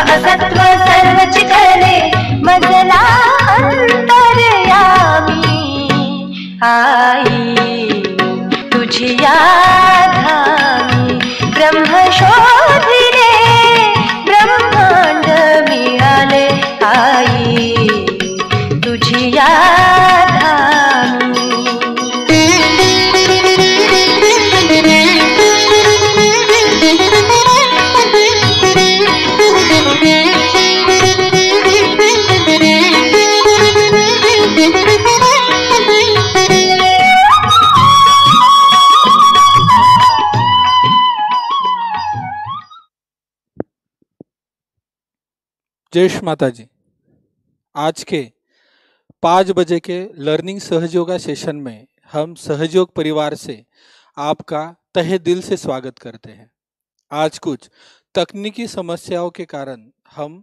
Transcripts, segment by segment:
असत्व सर्वच करे मजला अंतर्यामी आई तुझी या धामी ब्रह्म शोधिले ब्रह्मांड मिळाले आई तुझी या जय श्री माता जी। आज के 5 बजे के लर्निंग सहयोगा सेशन में हम सहयोग परिवार से आपका तहे दिल से स्वागत करते हैं। आज कुछ तकनीकी समस्याओं के कारण हम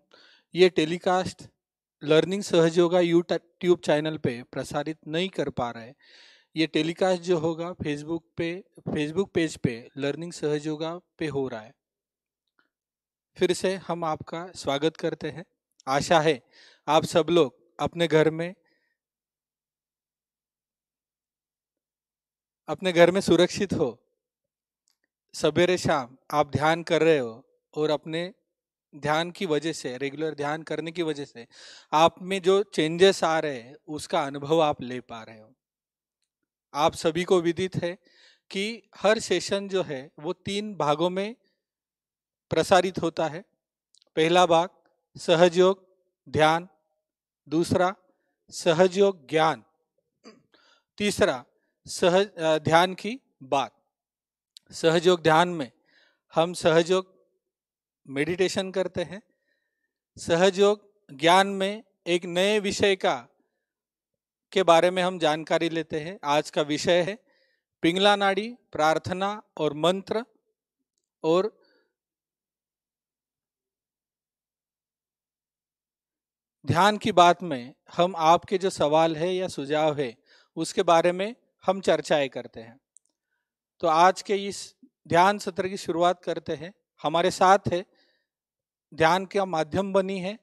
ये टेलीकास्ट लर्निंग सहयोगा यूट्यूब चैनल पे प्रसारित नहीं कर पा रहे। ये टेलीकास्ट जो होगा फेसबुक पेज पे लर्निंग सहयोगा पे हो रहा है। फिर से हम आपका स्वागत करते हैं। आशा है आप सब लोग अपने घर में सुरक्षित हो। सवेरे शाम आप ध्यान कर रहे हो और अपने ध्यान की वजह से, रेगुलर ध्यान करने की वजह से आप में जो चेंजेस आ रहे हैं उसका अनुभव आप ले पा रहे हो। आप सभी को विदित है कि हर सेशन जो है वो 3 भागों में प्रसारित होता है। पहला भाग सहयोग ध्यान, दूसरा सहयोग ज्ञान, तीसरा ध्यान की बात। सहयोग ध्यान में हम सहयोग मेडिटेशन करते हैं। सहयोग ज्ञान में एक नए विषय के बारे में हम जानकारी लेते हैं। आज का विषय है पिंगला नाड़ी, प्रार्थना और मंत्र। और ध्यान की बात में हम आपके जो सवाल है या सुझाव है उसके बारे में हम चर्चाएं करते हैं। तो आज के इस ध्यान सत्र की शुरुआत करते हैं। हमारे साथ है ध्यान का माध्यम बनी है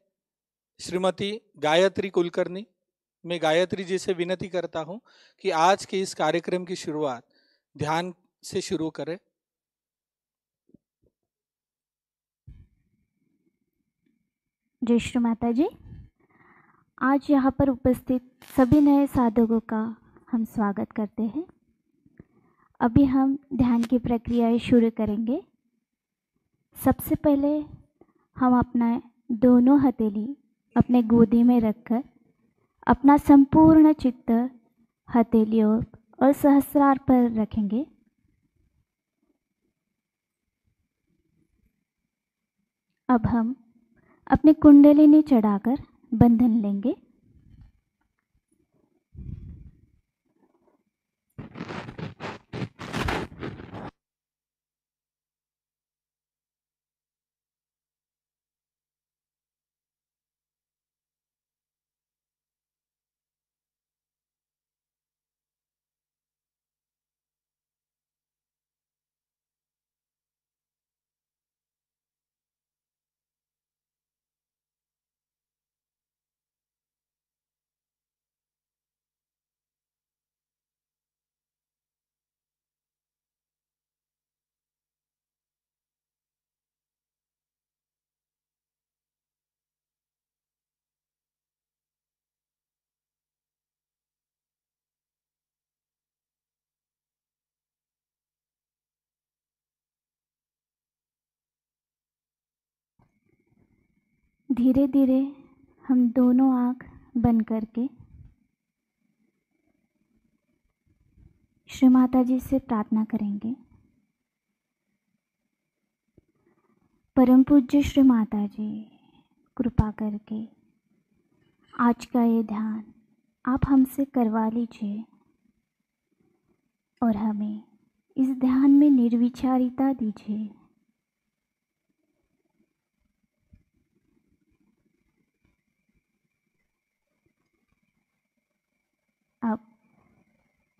श्रीमती गायत्री कुलकर्णी। मैं गायत्री जी से विनती करता हूं कि आज के इस कार्यक्रम की शुरुआत ध्यान से शुरू करें। जय श्री माता जी। आज यहाँ पर उपस्थित सभी नए साधकों का हम स्वागत करते हैं। अभी हम ध्यान की प्रक्रियाएं शुरू करेंगे। सबसे पहले हम अपना दोनों हथेली अपने गोदी में रखकर अपना संपूर्ण चित्त हथेलियों और सहस्रार पर रखेंगे। अब हम अपनी कुंडलिनी चढ़ाकर बंधन लेंगे। धीरे धीरे हम दोनों आँख बंद करके श्री माता जी से प्रार्थना करेंगे। परम पूज्य श्री माता जी, कृपा करके आज का ये ध्यान आप हमसे करवा लीजिए और हमें इस ध्यान में निर्विचारिता दीजिए। अब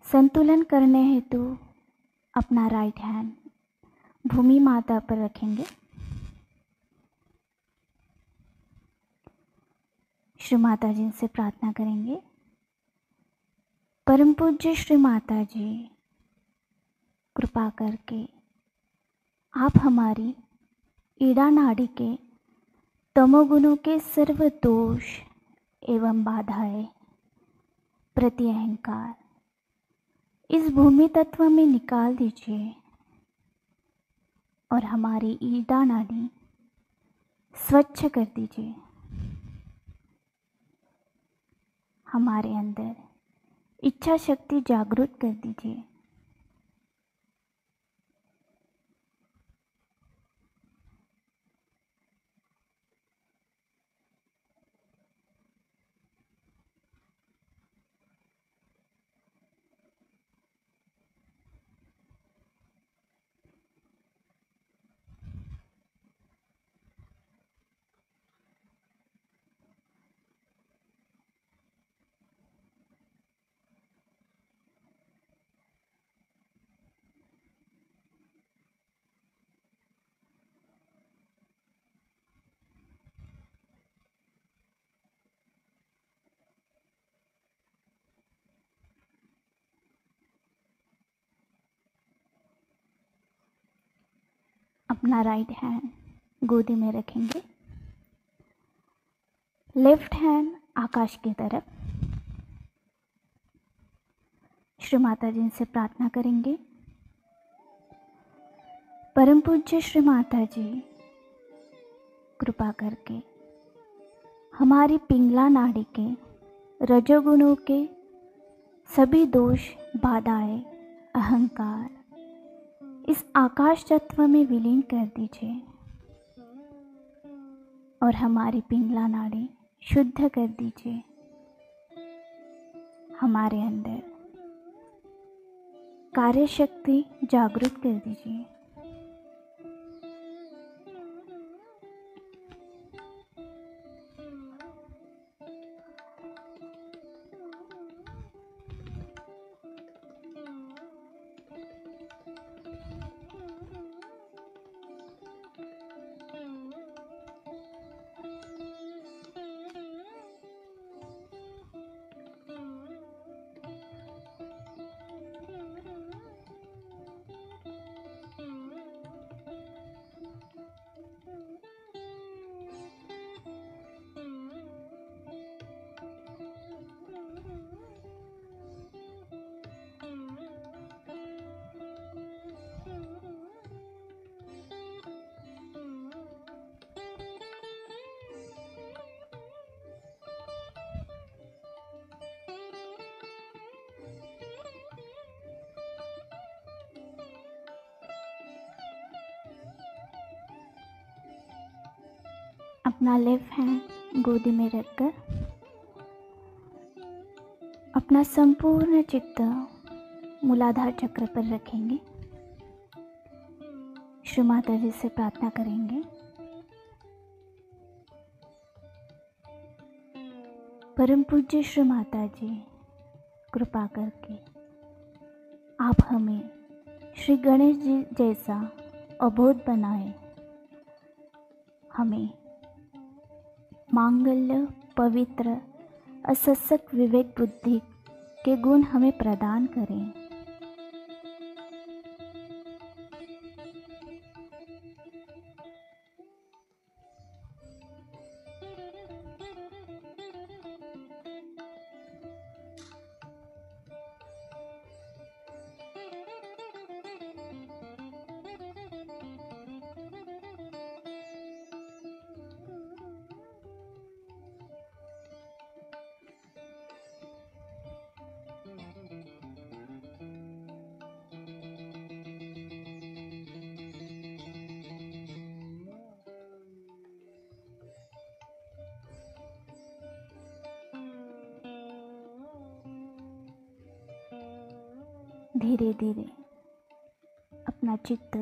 संतुलन करने हेतु अपना राइट हैंड भूमि माता पर रखेंगे। श्री माता जी से प्रार्थना करेंगे। परम पूज्य श्री माता जी, कृपा करके आप हमारी ईड़ा नाड़ी के तमोगुणों के सर्व दोष एवं बाधाएं, प्रति अहंकार इस भूमि तत्व में निकाल दीजिए और हमारी ईड़ा नाड़ी स्वच्छ कर दीजिए। हमारे अंदर इच्छा शक्ति जागृत कर दीजिए। अपना राइट हैंड गोदी में रखेंगे, लेफ्ट हैंड आकाश की तरफ। श्री माता जी से प्रार्थना करेंगे। परम पूज्य श्री माता जी, कृपा करके हमारी पिंगला नाड़ी के रजोगुणों के सभी दोष, बाधाएं, अहंकार इस आकाश तत्व में विलीन कर दीजिए और हमारी पिंगला नाड़ी शुद्ध कर दीजिए। हमारे अंदर कार्य शक्ति जागृत कर दीजिए। अपना लेफ्ट हैंड गोदी में रखकर अपना संपूर्ण चित्त मूलाधार चक्र पर रखेंगे। श्री माता जी से प्रार्थना करेंगे। परम पूज्य श्री माता जी, कृपा करके आप हमें श्री गणेश जी जैसा अबोध बनाए। हमें मांगल्य, पवित्र, असत्सक, विवेक, बुद्धि के गुण हमें प्रदान करें। धीरे धीरे अपना चित्त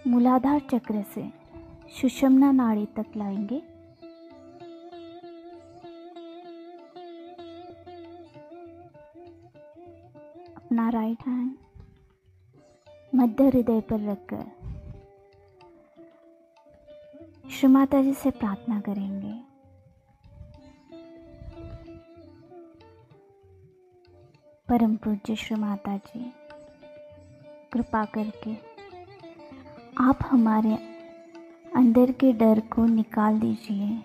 मूलाधार चक्र से सुषुम्ना नाड़ी तक लाएंगे। अपना राइट हैंड मध्य हृदय पर रखकर श्री माता जी से प्रार्थना करेंगे। परम पूज्य श्री माता जी, कृपा करके आप हमारे अंदर के डर को निकाल दीजिए।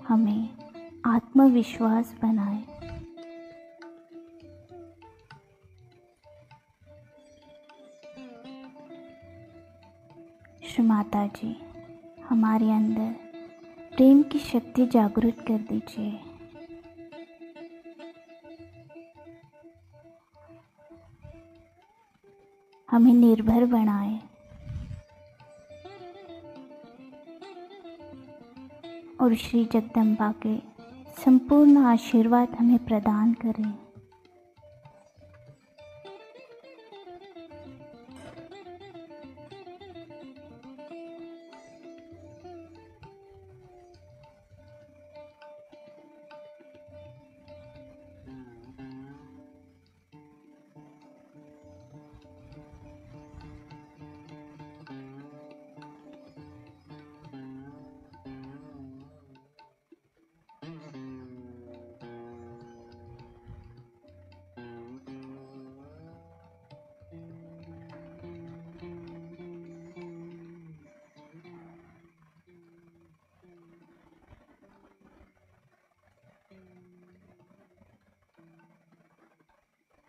हमें आत्मविश्वास बनाए। श्री माता जी, हमारे अंदर प्रेम की शक्ति जागृत कर दीजिए। हमें निर्भर बनाए और श्री जगदम्बा के संपूर्ण आशीर्वाद हमें प्रदान करें।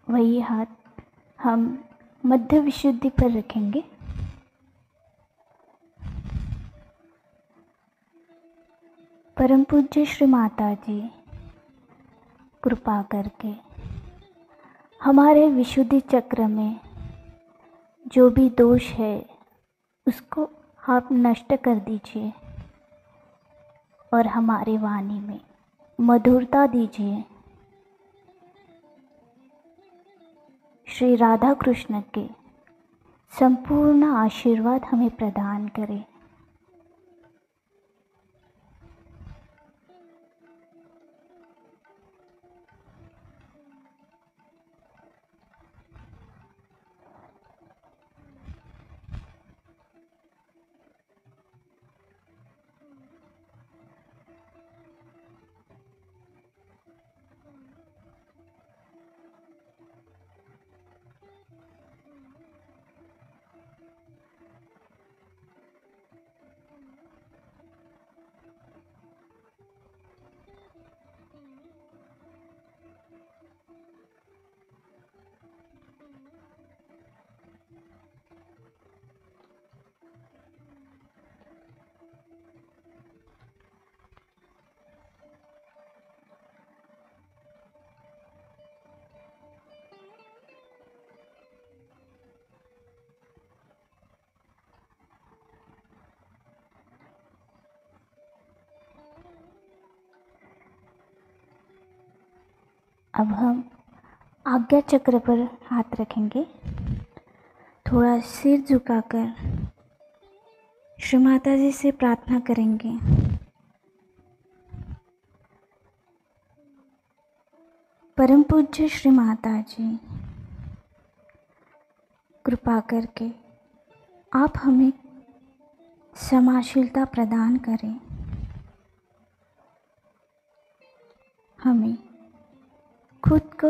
वही हाथ हम मध्य विशुद्धि पर रखेंगे। परम पूज्य श्री माता जी, कृपा करके हमारे विशुद्धि चक्र में जो भी दोष है उसको आप नष्ट कर दीजिए और हमारी वाणी में मधुरता दीजिए। श्री राधा कृष्ण के संपूर्ण आशीर्वाद हमें प्रदान करें। अब हम आज्ञा चक्र पर हाथ रखेंगे। थोड़ा सिर झुकाकर श्री माता जी से प्रार्थना करेंगे। परम पूज्य श्री माता जी, कृपा करके आप हमें क्षमाशीलता प्रदान करें। हमें खुद को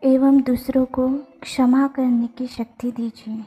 एवं दूसरों को क्षमा करने की शक्ति दीजिए।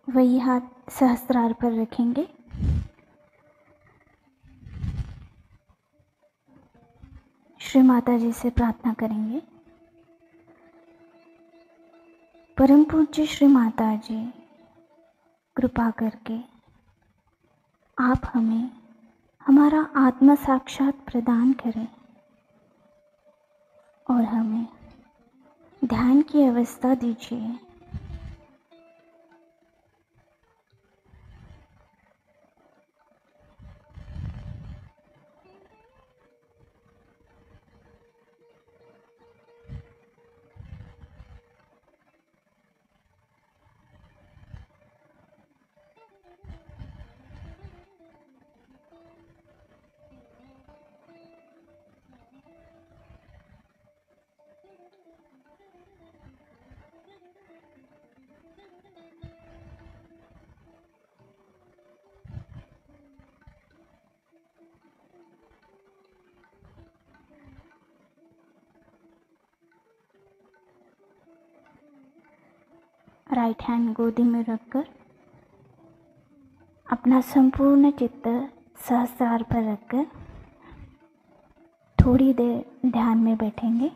वही हाथ सहस्त्रार पर रखेंगे। श्री माता जी से प्रार्थना करेंगे। परम पूज्य श्री माता जी, कृपा करके आप हमें हमारा आत्म साक्षात प्रदान करें और हमें ध्यान की अवस्था दीजिए। राइट हैंड गोदी में रखकर अपना संपूर्ण चित्त सहस्त्रार पर रखकर थोड़ी देर ध्यान में बैठेंगे।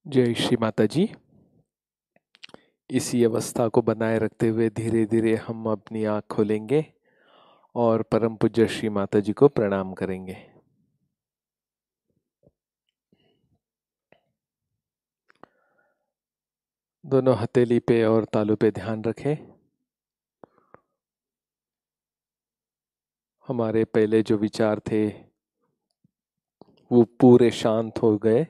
जय श्री माता जी। इसी अवस्था को बनाए रखते हुए धीरे धीरे हम अपनी आँख खोलेंगे और परम पूज्य श्री माता जी को प्रणाम करेंगे। दोनों हथेली पे और तालू पे ध्यान रखें। हमारे पहले जो विचार थे वो पूरे शांत हो गए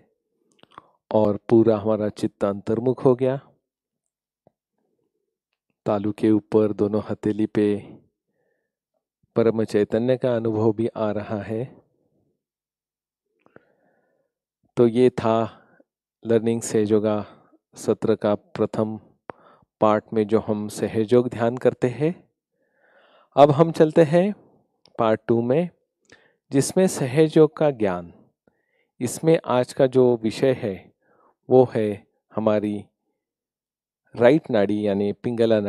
और पूरा हमारा चित्त अंतर्मुख हो गया। तालू के ऊपर दोनों हथेली पे परम चैतन्य का अनुभव भी आ रहा है। तो ये था लर्निंग सहयोगा सत्र का प्रथम पार्ट में जो हम सहयोग ध्यान करते हैं। अब हम चलते हैं पार्ट 2 में, जिसमें सहयोग का ज्ञान। इसमें आज का जो विषय है वो है हमारी राइट नाड़ी यानी पिंगला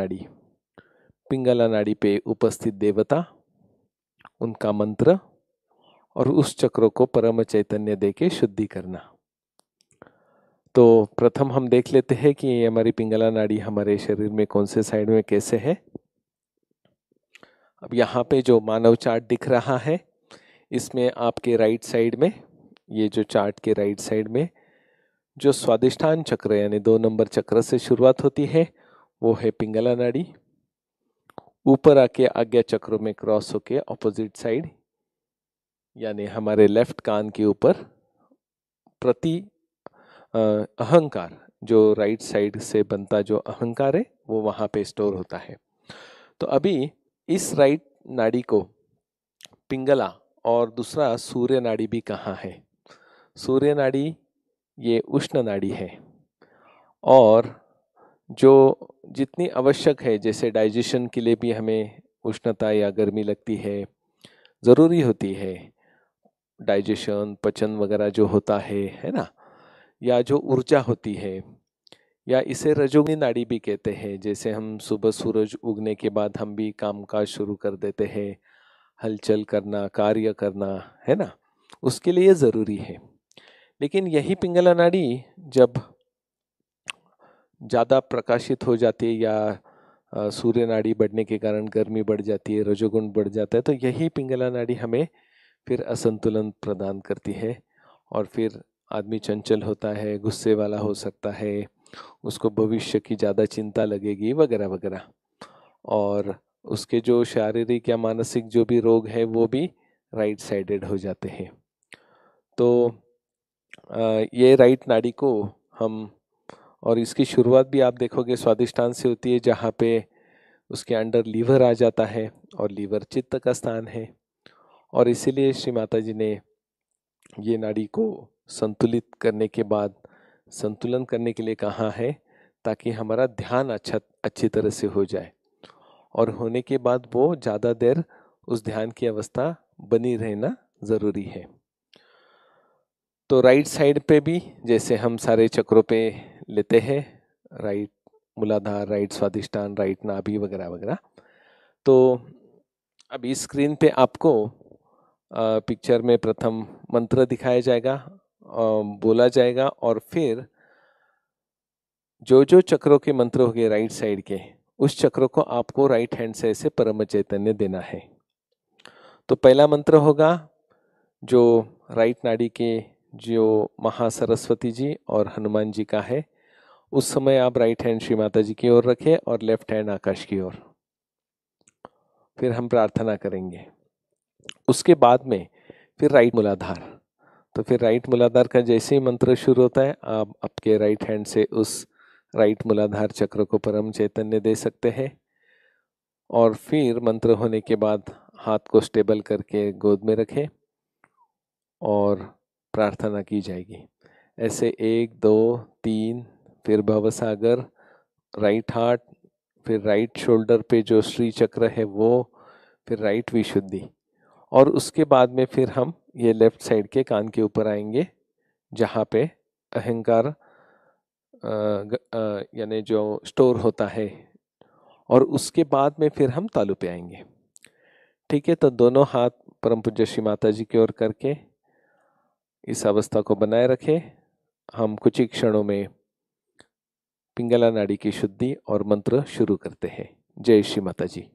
नाड़ी पे उपस्थित देवता, उनका मंत्र और उस चक्र को परम चैतन्य देके शुद्धि करना। तो प्रथम हम देख लेते हैं कि ये हमारी पिंगला नाड़ी हमारे शरीर में कौन से साइड में कैसे है। अब यहाँ पे जो मानव चार्ट दिख रहा है, इसमें आपके राइट साइड में, ये जो चार्ट के राइट साइड में जो स्वादिष्ठान चक्र यानी 2 नंबर चक्र से शुरुआत होती है वो है पिंगला नाड़ी। ऊपर आके आज्ञा चक्रों में क्रॉस होके ऑपोजिट साइड यानी हमारे लेफ्ट कान के ऊपर प्रति अहंकार, जो राइट साइड से बनता जो अहंकार है वो वहाँ पे स्टोर होता है। तो अभी इस राइट नाड़ी को पिंगला और दूसरा सूर्य नाड़ी भी कहाँ है। सूर्य नाड़ी ये उष्ण नाड़ी है और जो जितनी आवश्यक है, जैसे डाइजेशन के लिए भी हमें उष्णता या गर्मी लगती है, ज़रूरी होती है, डाइजेशन पचन वगैरह जो होता है ना, या जो ऊर्जा होती है, या इसे रजोगुनी नाड़ी भी कहते हैं। जैसे हम सुबह सूरज उगने के बाद हम भी कामकाज शुरू कर देते हैं, हलचल करना, कार्य करना, है ना, उसके लिए ज़रूरी है। लेकिन यही पिंगला नाड़ी जब ज़्यादा प्रकाशित हो जाती है या सूर्य नाड़ी बढ़ने के कारण गर्मी बढ़ जाती है, रजोगुण बढ़ जाता है, तो यही पिंगला नाड़ी हमें फिर असंतुलन प्रदान करती है और फिर आदमी चंचल होता है, गुस्से वाला हो सकता है, उसको भविष्य की ज़्यादा चिंता लगेगी वगैरह वगैरह, और उसके जो शारीरिक या मानसिक जो भी रोग है वो भी राइट साइडेड हो जाते हैं। तो ये राइट नाड़ी को हम, और इसकी शुरुआत भी आप देखोगे स्वादिष्ठान से होती है, जहाँ पे उसके अंडर लीवर आ जाता है और लीवर चित्त का स्थान है, और इसीलिए श्री माता जी ने ये नाड़ी को संतुलित करने के बाद संतुलन करने के लिए कहा है, ताकि हमारा ध्यान अच्छी तरह से हो जाए, और होने के बाद वो ज़्यादा देर उस ध्यान की अवस्था बनी रहना ज़रूरी है। तो राइट साइड पे भी जैसे हम सारे चक्रों पे लेते हैं, राइट मूलाधार, राइट स्वादिष्ठान, राइट नाभि वगैरह वगैरह, तो अभी स्क्रीन पे आपको पिक्चर में प्रथम मंत्र दिखाया जाएगा, बोला जाएगा, और फिर जो जो चक्रों के मंत्र हो गए राइट साइड के, उस चक्र को आपको राइट हैंड से ऐसे परम चैतन्य देना है। तो पहला मंत्र होगा जो राइट नाड़ी के जो महासरस्वती जी और हनुमान जी का है, उस समय आप राइट हैंड श्री माता जी की ओर रखें और लेफ्ट हैंड आकाश की ओर। फिर हम प्रार्थना करेंगे। उसके बाद में फिर राइट मूलाधार, तो फिर राइट मूलाधार का जैसे ही मंत्र शुरू होता है, आप आपके राइट हैंड से उस राइट मूलाधार चक्र को परम चैतन्य दे सकते हैं, और फिर मंत्र होने के बाद हाथ को स्टेबल करके गोद में रखें और प्रार्थना की जाएगी। ऐसे 1 2 3, फिर भवसागर, राइट हार्ट, फिर राइट शोल्डर पे जो श्री चक्र है वो, फिर राइट विशुद्धि, और उसके बाद में फिर हम ये लेफ्ट साइड के कान के ऊपर आएंगे, जहाँ पे अहंकार यानी जो स्टोर होता है, और उसके बाद में फिर हम तालू पे आएंगे। ठीक है, तो दोनों हाथ परम पूज्य श्री माता जी की ओर करके इस अवस्था को बनाए रखें। हम कुछ ही क्षणों में पिंगला नाड़ी की शुद्धि और मंत्र शुरू करते हैं। जय श्री माता जी।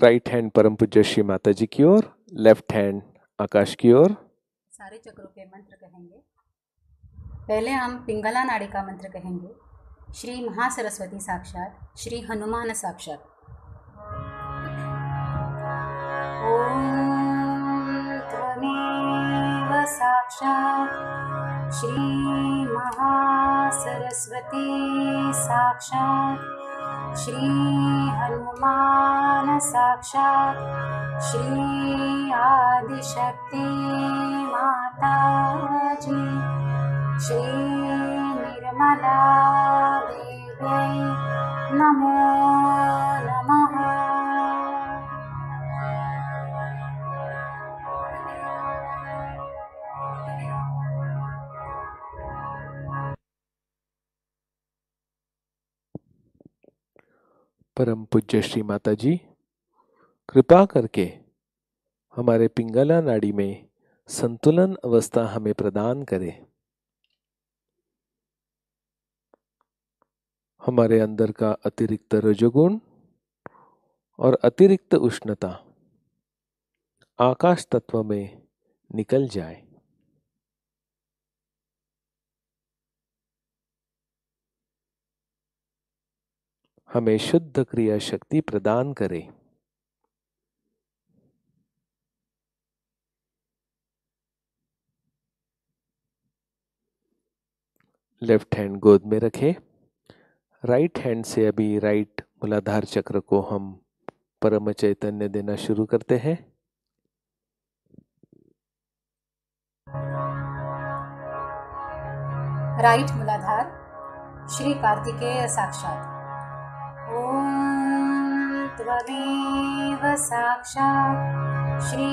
राइट हैंड परम पूज्य श्री माता जी की ओर, लेफ्ट हैंड आकाश की ओर। सारे चक्रों के मंत्र कहेंगे। पहले हम पिंगला नाड़ी का मंत्र कहेंगे। श्री महासरस्वती साक्षात, श्री हनुमान साक्षात। ओम साक्षात् श्री महासरस्वती साक्षात् श्री हनुमान साक्षात् श्री आदिशक्ति माता जी श्री निर्मला देव्यै नमो नमः। परम पूज्य श्री माता जी, कृपा करके हमारे पिंगला नाड़ी में संतुलन अवस्था हमें प्रदान करें। हमारे अंदर का अतिरिक्त रजोगुण और अतिरिक्त उष्णता आकाश तत्व में निकल जाए। हमें शुद्ध क्रिया शक्ति प्रदान करें। लेफ्ट हैंड गोद में रखें। राइट हैंड से अभी राइट मूलाधार चक्र को हम परम चैतन्य देना शुरू करते हैं। राइट मूलाधार श्री कार्तिकेय साक्षात्। ओम त्वमेव साक्षात् श्री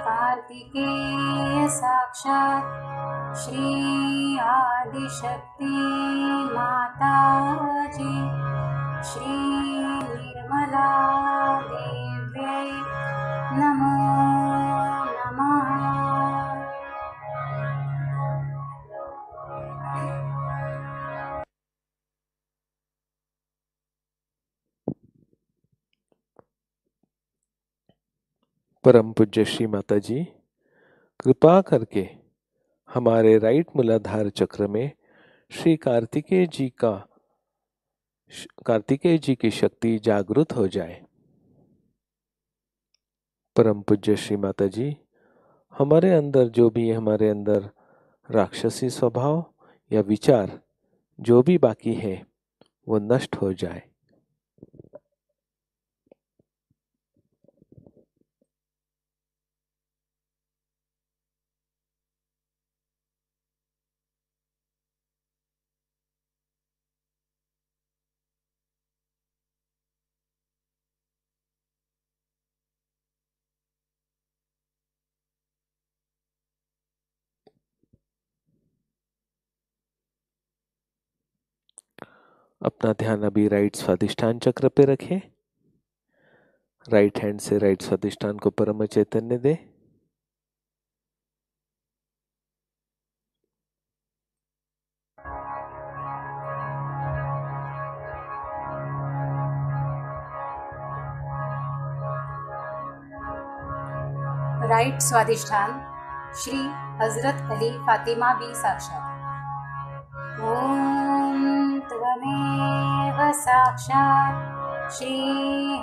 कार्तिकेय साक्षात् श्री आदिशक्ति माता जी श्री निर्मला देव्यै नमो नमः। परम पूज्य श्री माता जी, कृपा करके हमारे राइट मूलाधार चक्र में श्री कार्तिकेय जी की शक्ति जागृत हो जाए। परम पूज्य श्री माता जी, हमारे अंदर जो भी हमारे अंदर राक्षसी स्वभाव या विचार जो भी बाकी है वो नष्ट हो जाए। अपना ध्यान अभी राइट स्वादिष्ठान चक्र पे रखें। राइट हैंड से राइट स्वादिष्ठान को परम चैतन्य दे। राइट स्वादिष्ठान श्री हजरत अली फातिमा बी साक्षात्। ओम त्वमेव साक्षात् श्री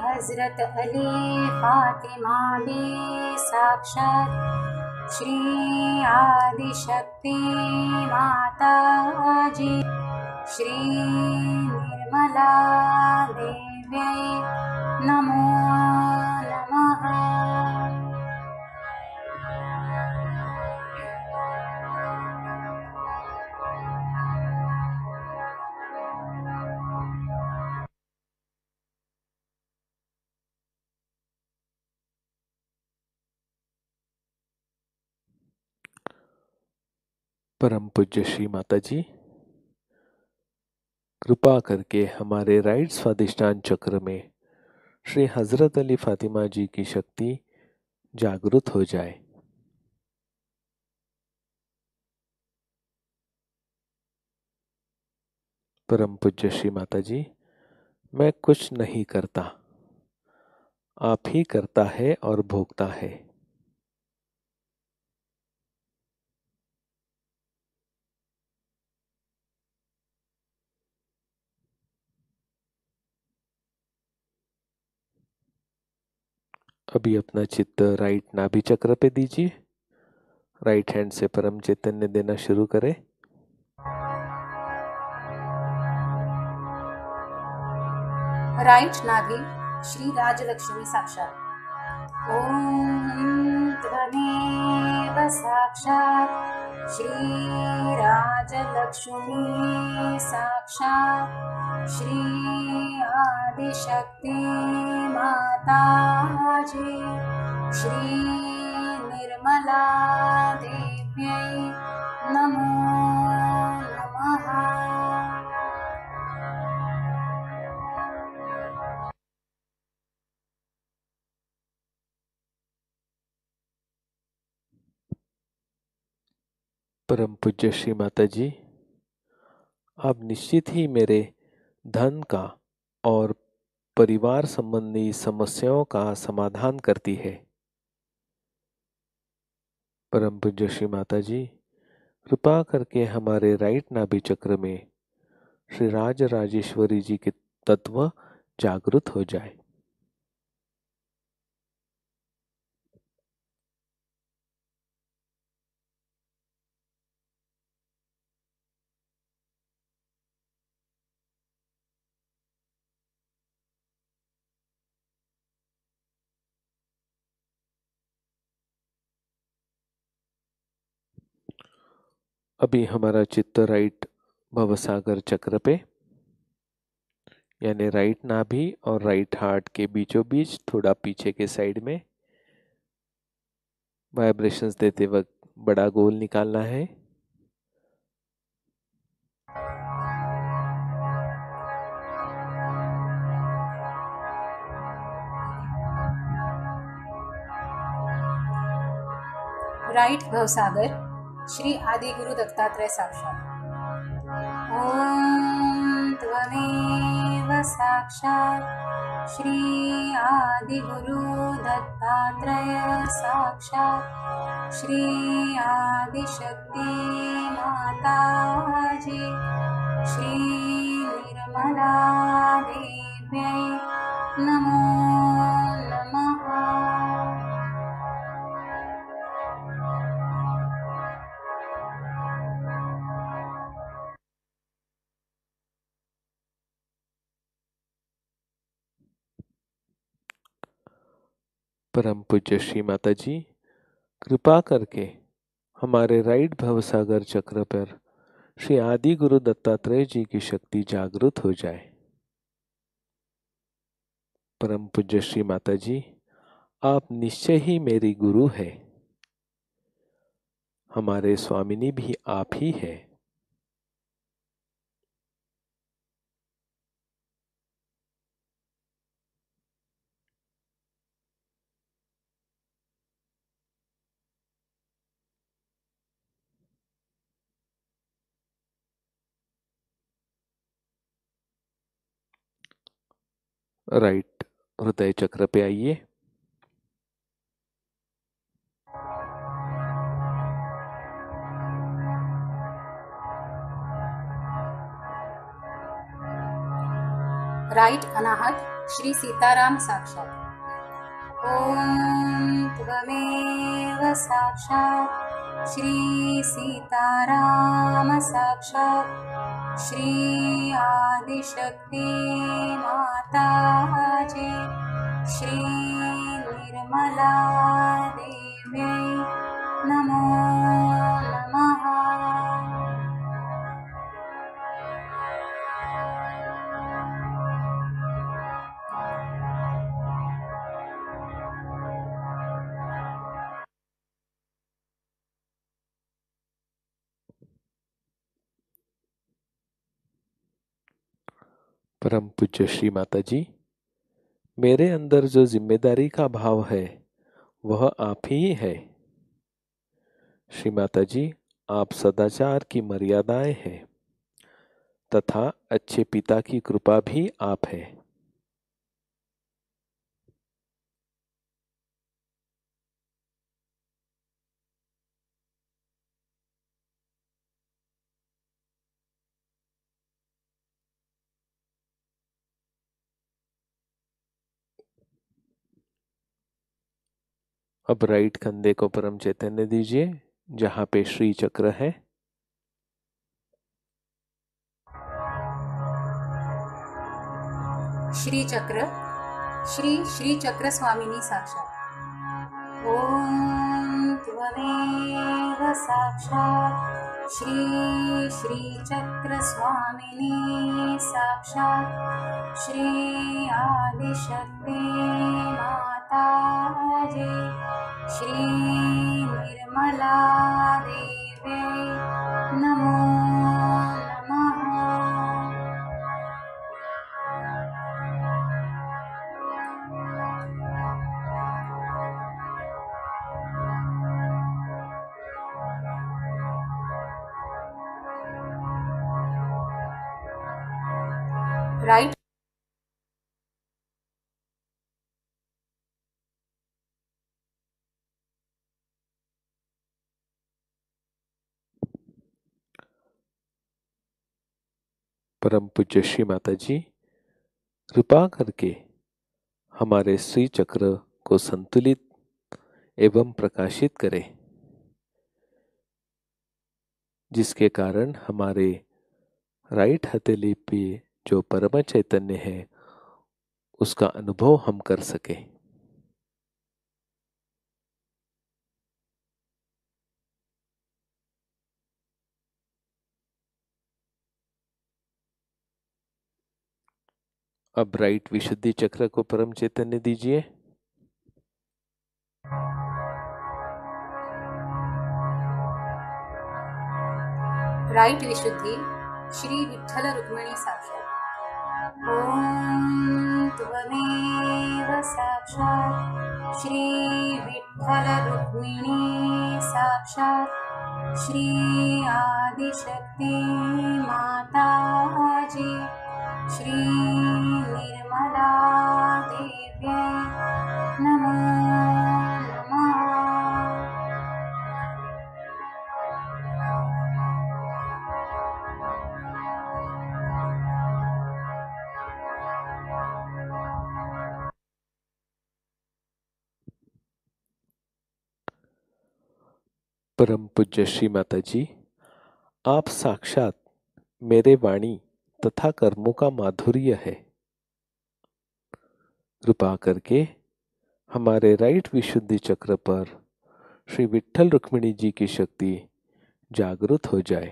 हजरत अली फातिमा बी साक्षात् श्री आदिशक्ति माता जी श्री निर्मला देव्यै नमो नमः। परम पूज्य श्री माता जी, कृपा करके हमारे राइट स्वादिष्ठान चक्र में श्री हजरत अली फातिमा जी की शक्ति जागृत हो जाए। परम पूज्य श्री माता जी, मैं कुछ नहीं करता, आप ही करता है और भोगता है। अभी अपना चित्त राइट नाभि चक्र पे दीजिए। राइट हैंड से परम चैतन्य देना शुरू करें। राइट नाभि श्री राजलक्ष्मी साक्षात। ओम त्वमेव साक्षात् श्री राजलक्ष्मी साक्षात् श्री आदिशक्ति माताजी श्री निर्मला देव्यै नमो नमः। परम पूज्य श्री माता जी, आप निश्चित ही मेरे धन का और परिवार संबंधी समस्याओं का समाधान करती है। परम पूज्य श्री माता जी, कृपा करके हमारे राइट नाभि चक्र में श्री राज राजेश्वरी जी के तत्व जागृत हो जाए। अभी हमारा चित्त राइट भवसागर चक्र पे यानी राइट नाभि और राइट हार्ट के बीचों बीच थोड़ा पीछे के साइड में वाइब्रेशंस देते वक्त बड़ा गोल निकालना है। राइट भवसागर श्री आदि गुरु दत्तात्रेय साक्षात। ओम त्वमेव साक्षात् श्री आदि गुरु दत्तात्रेय साक्षात् श्री आदिशक्ति माताजी श्री निर्मला देव्यै नमो नमः। परम पूज्य श्री माता जी, कृपा करके हमारे राइट भवसागर चक्र पर श्री आदि गुरु दत्तात्रेय जी की शक्ति जागृत हो जाए। परम पूज्य श्री माता जी, आप निश्चय ही मेरी गुरु है। हमारे स्वामिनी भी आप ही है। राइट हृदय चक्र पे आइए। राइट अनाहत श्री सीताराम साक्षात। ओम त्वमेव साक्षात् श्री सीताराम साक्षात् श्री आदिशक्ति माताजी श्री निर्मला देव्यै नमो नमः। परम पूज्य श्री माता जी, मेरे अंदर जो जिम्मेदारी का भाव है वह आप ही है। श्री माता जी, आप सदाचार की मर्यादाएं हैं तथा अच्छे पिता की कृपा भी आप है। अब राइट कंधे को परम चैतन्य दीजिए जहाँ पे श्री चक्र है। श्री चक्र, श्री श्री चक्र स्वामिनी साक्षात। ओम त्वमेव साक्षात श्री श्री चक्र स्वामिनी साक्षात श्री आदिशक्ति माताजी श्री निर्मला देवी नमो नमः। राइट परम पूज्य श्री माता जी, कृपा करके हमारे श्री चक्र को संतुलित एवं प्रकाशित करें, जिसके कारण हमारे राइट हथेली पे जो परम चैतन्य है उसका अनुभव हम कर सके। अब राइट विशुद्धि चक्र को परम चैतन्य दीजिए। राइट विशुद्धि श्री विठ्ठल रुक्मिणी साक्षात। ओम त्वमेव साक्षात श्री विठ्ठल रुक्मिणी साक्षात श्री आदिशक्ति माताजी श्री निर्मला देवी नमो नमः। परम पूज्य श्री माता जी, आप साक्षात मेरे वाणी तथा कर्मों का माधुर्य है। कृपा करके हमारे राइट विशुद्धि चक्र पर श्री विठ्ठल रुक्मिणी जी की शक्ति जागृत हो जाए।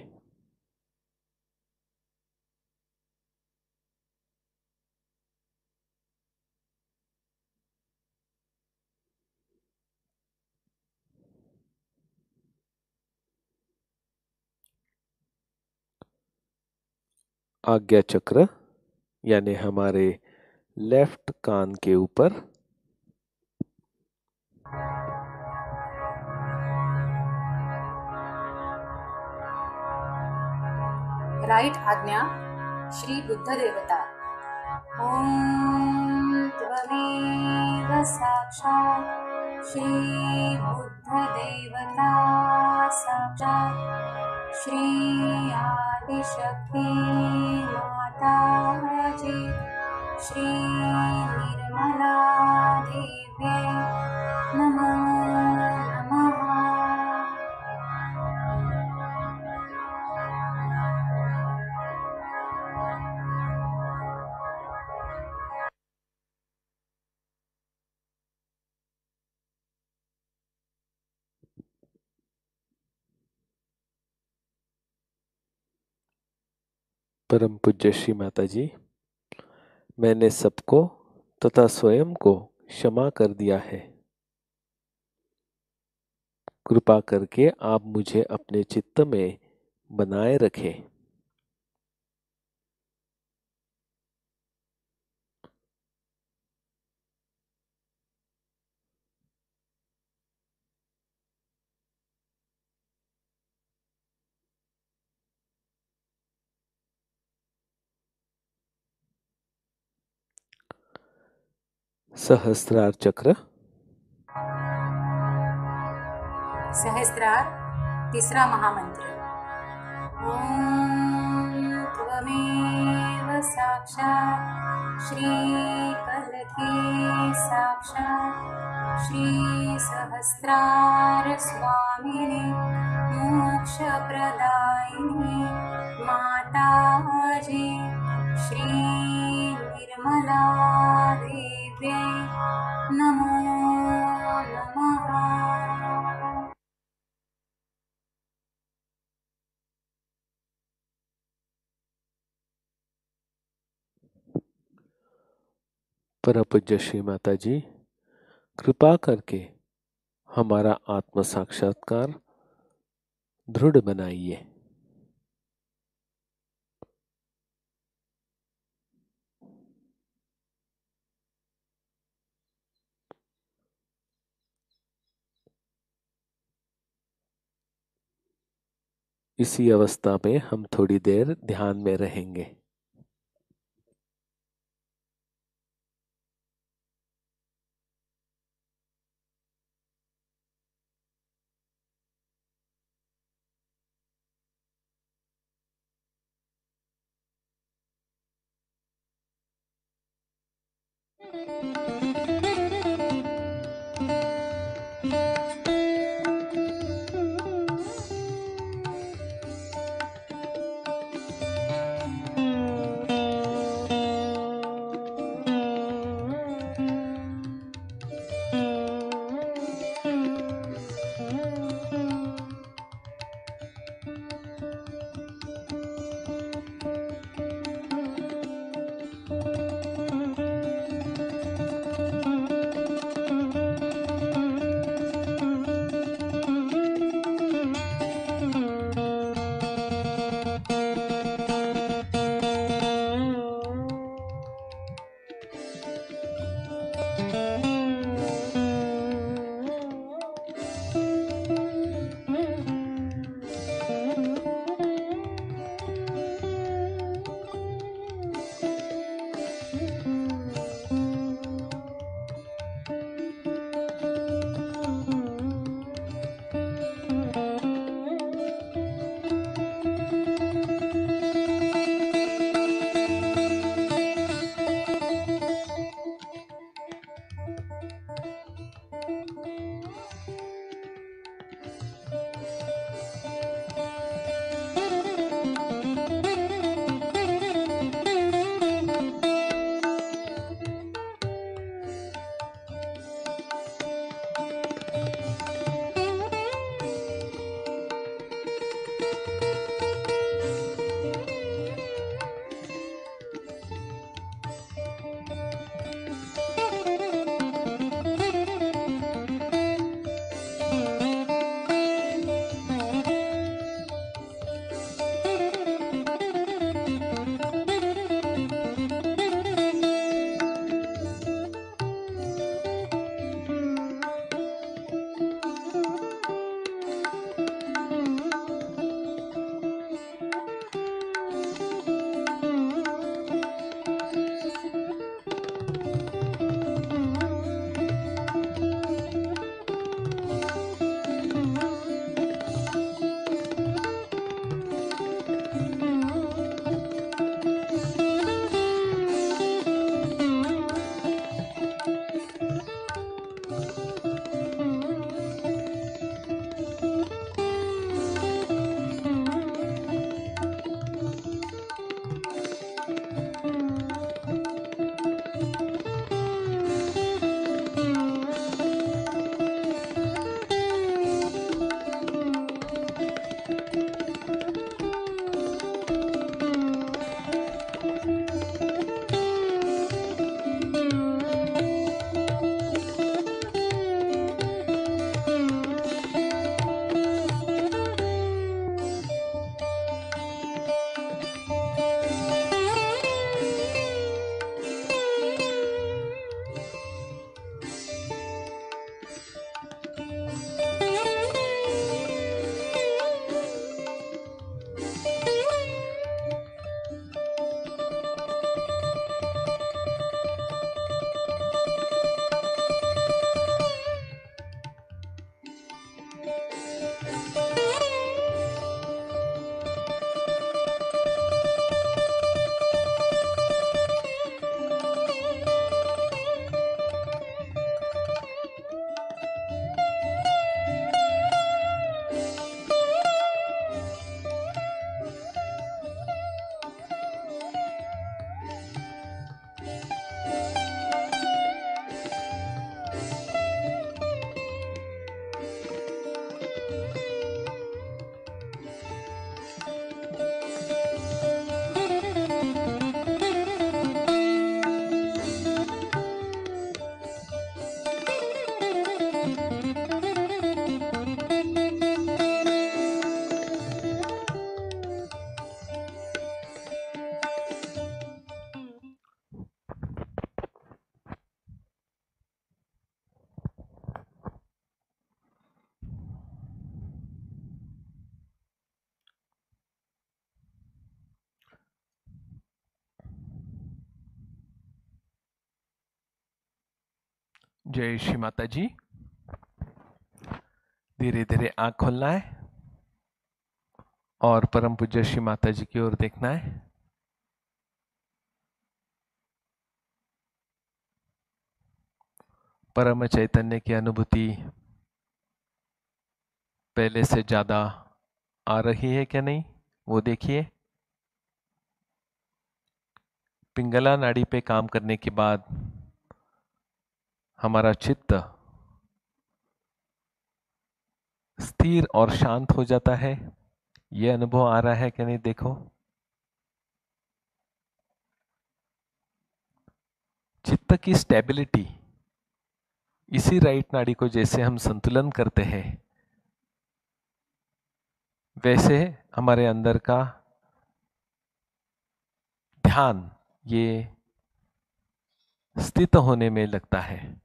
आज्ञा चक्र यानी हमारे लेफ्ट कान के ऊपर, राइट आज्ञा श्री बुद्ध देवता। ओम त्वमेव साक्षात श्री बुद्ध देवता साक्षात श्री आदिशक्ति माताजी श्री निर्मला देवी नमो नमः। परम पूज्य श्री माता जी, मैंने सबको तथा स्वयं को क्षमा कर दिया है। कृपा करके आप मुझे अपने चित्त में बनाए रखें। सहस्त्रार चक्र, सहस्त्रार तीसरा महामंत्र। ओम त्वमेव साक्षात श्री कलकी साक्षात् श्री सहस्रार स्वामिने मोक्षप्रदायिने माताजी श्री निर्मला देव्यै नमो नमः। परम पूज्य श्री माता जी, कृपा करके हमारा आत्म साक्षात्कार दृढ़ बनाइए। इसी अवस्था में हम थोड़ी देर ध्यान में रहेंगे। जय श्री माता जी। धीरे धीरे आंख खोलना है और परम पूज्य श्री माता जी की ओर देखना है। परम चैतन्य की अनुभूति पहले से ज्यादा आ रही है क्या नहीं, वो देखिए। पिंगला नाड़ी पे काम करने के बाद हमारा चित्त स्थिर और शांत हो जाता है। ये अनुभव आ रहा है क्या नहीं, देखो। चित्त की स्टेबिलिटी, इसी राइट नाड़ी को जैसे हम संतुलन करते हैं, वैसे हमारे अंदर का ध्यान ये स्थित होने में लगता है।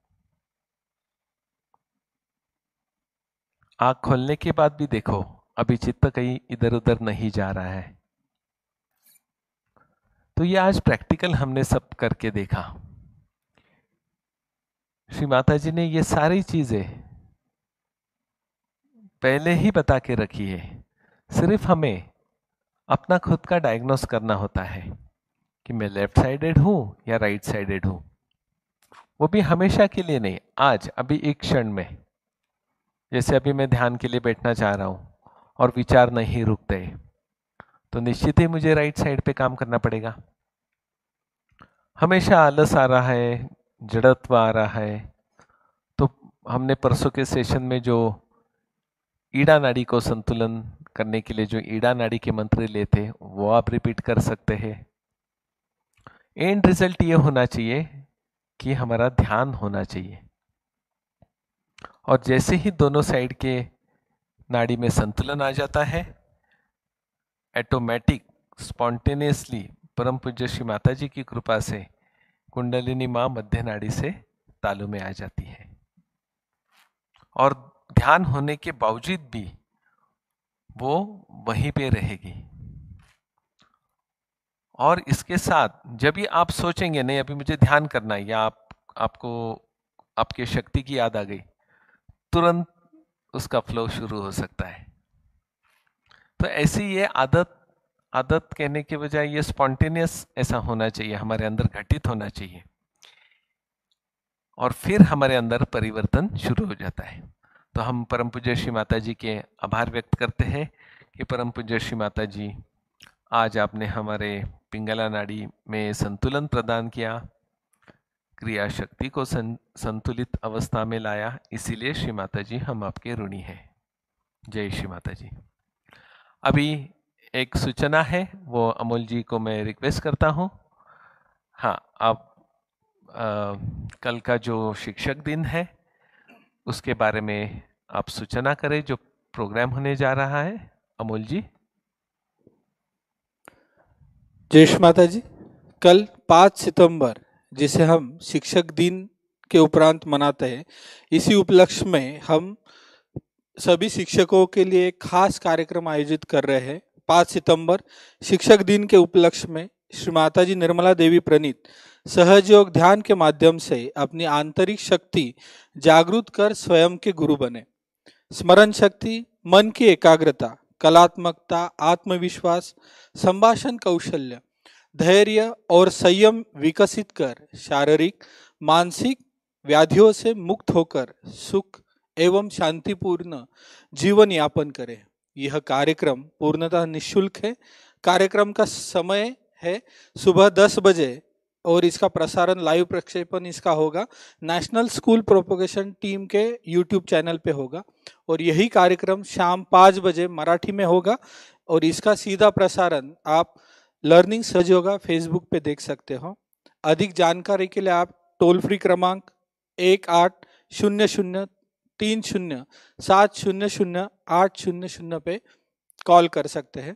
आंख खोलने के बाद भी देखो, अभी चित्त कहीं इधर उधर नहीं जा रहा है। तो ये आज प्रैक्टिकल हमने सब करके देखा। श्री माता जी ने ये सारी चीजें पहले ही बता के रखी है, सिर्फ हमें अपना खुद का डायग्नोस करना होता है कि मैं लेफ्ट साइडेड हूं या राइट साइडेड हूं। वो भी हमेशा के लिए नहीं, आज अभी एक क्षण में। जैसे अभी मैं ध्यान के लिए बैठना चाह रहा हूं और विचार नहीं रुकते, तो निश्चित ही मुझे राइट साइड पे काम करना पड़ेगा। हमेशा आलस आ रहा है, जड़त्व आ रहा है, तो हमने परसों के सेशन में जो ईड़ा नाड़ी को संतुलन करने के लिए जो ईड़ा नाड़ी के मंत्र लिए थे, वो आप रिपीट कर सकते हैं। एंड रिजल्ट ये होना चाहिए कि हमारा ध्यान होना चाहिए, और जैसे ही दोनों साइड के नाड़ी में संतुलन आ जाता है, ऑटोमेटिक स्पॉन्टेनियसली परम पूज्य श्री माता जी की कृपा से कुंडलिनी माँ मध्य नाड़ी से तालु में आ जाती है। और ध्यान होने के बावजूद भी वो वहीं पे रहेगी। और इसके साथ जब भी आप सोचेंगे नहीं अभी मुझे ध्यान करना है, या आपको आपके शक्ति की याद आ गई, तुरंत उसका फ्लो शुरू हो सकता है। तो ऐसी ये आदत कहने के बजाय ये स्पॉन्टेनियस ऐसा होना चाहिए, हमारे अंदर घटित होना चाहिए, और फिर हमारे अंदर परिवर्तन शुरू हो जाता है। तो हम परम पूज्य श्री माता जी के आभार व्यक्त करते हैं कि परम पूज्य श्री माता जी, आज आपने हमारे पिंगला नाड़ी में संतुलन प्रदान किया, क्रिया शक्ति को संतुलित अवस्था में लाया, इसीलिए श्री माता जी हम आपके ऋणी हैं। जय श्री माता जी। अभी एक सूचना है, वो अमोल जी को मैं रिक्वेस्ट करता हूँ। हाँ, आप कल का जो शिक्षक दिन है उसके बारे में आप सूचना करें, जो प्रोग्राम होने जा रहा है। अमोल जी। जय श्री माता जी। कल 5 सितंबर, जिसे हम शिक्षक दिन के उपरांत मनाते हैं, इसी उपलक्ष्य में हम सभी शिक्षकों के लिए एक खास कार्यक्रम आयोजित कर रहे हैं। 5 सितंबर शिक्षक दिन के उपलक्ष्य में श्री माता जी निर्मला देवी प्रणीत सहयोग ध्यान के माध्यम से अपनी आंतरिक शक्ति जागृत कर स्वयं के गुरु बने। स्मरण शक्ति, मन की एकाग्रता, कलात्मकता, आत्मविश्वास, संभाषण कौशल्य, धैर्य और संयम विकसित कर शारीरिक मानसिक व्याधियों से मुक्त होकर सुख एवं शांतिपूर्ण जीवन यापन करें। यह कार्यक्रम पूर्णतः निःशुल्क है। कार्यक्रम का समय है सुबह 10 बजे और इसका प्रसारण लाइव प्रक्षेपण इसका होगा नेशनल स्कूल प्रोपोगेशन टीम के यूट्यूब चैनल पे होगा, और यही कार्यक्रम शाम 5 बजे मराठी में होगा, और इसका सीधा प्रसारण आप लर्निंग सहज योगा फेसबुक पे देख सकते हो। अधिक जानकारी के लिए आप टोल फ्री क्रमांक 180030700800 पे कॉल कर सकते हैं।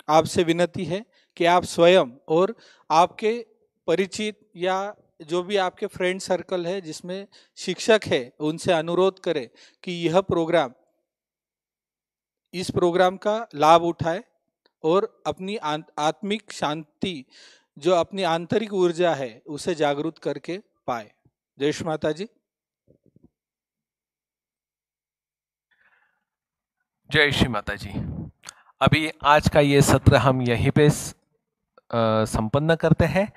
आपसे विनती है कि आप स्वयं और आपके परिचित या जो भी आपके फ्रेंड सर्कल है जिसमें शिक्षक है, उनसे अनुरोध करें कि यह प्रोग्राम, इस प्रोग्राम का लाभ उठाए और अपनी आत्मिक शांति, जो अपनी आंतरिक ऊर्जा है, उसे जागृत करके पाए। जयेश माता जी। जय श्री माता जी। अभी आज का ये सत्र हम यहीं पे संपन्न करते हैं।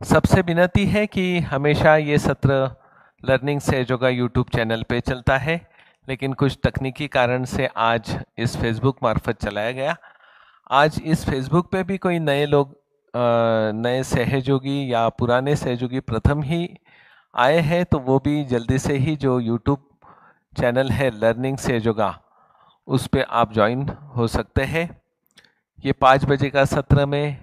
सबसे विनती है कि हमेशा ये सत्र लर्निंग सहज योगा यूट्यूब चैनल पे चलता है, लेकिन कुछ तकनीकी कारण से आज इस फेसबुक मार्फत चलाया गया। आज इस फेसबुक पे भी कोई नए लोग नए सहयोगी या पुराने सहयोगी प्रथम ही आए हैं, तो वो भी जल्दी से ही जो यूट्यूब चैनल है लर्निंग सहज योगा उस पे आप ज्वाइन हो सकते हैं। ये 5 बजे का सत्र में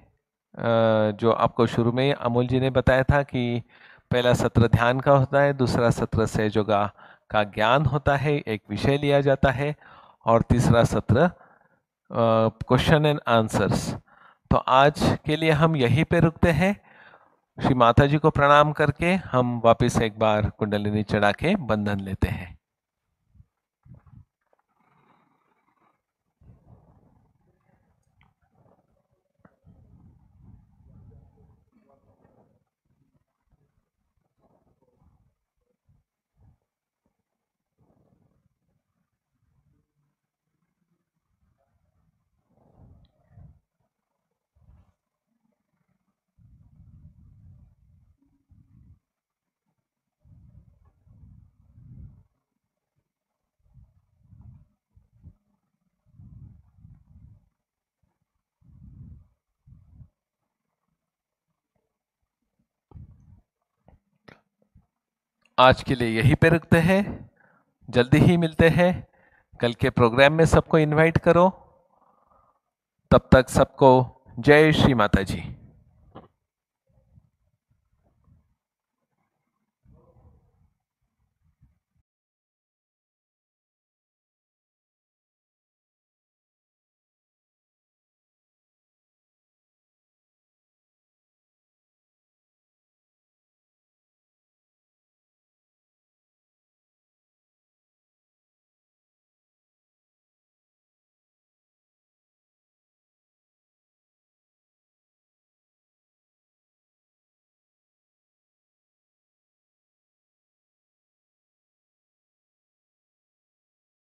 जो आपको शुरू में अमोल जी ने बताया था कि पहला सत्र ध्यान का होता है, दूसरा सत्र सहज योगा का ज्ञान होता है, एक विषय लिया जाता है, और तीसरा सत्र क्वेश्चन एंड आंसर्स। तो आज के लिए हम यहीं पे रुकते हैं। श्री माता जी को प्रणाम करके हम वापस एक बार कुंडलिनी चढ़ा के बंधन लेते हैं। आज के लिए यहीं पे रुकते हैं, जल्दी ही मिलते हैं। कल के प्रोग्राम में सबको इनवाइट करो। तब तक सबको जय श्री माता जी।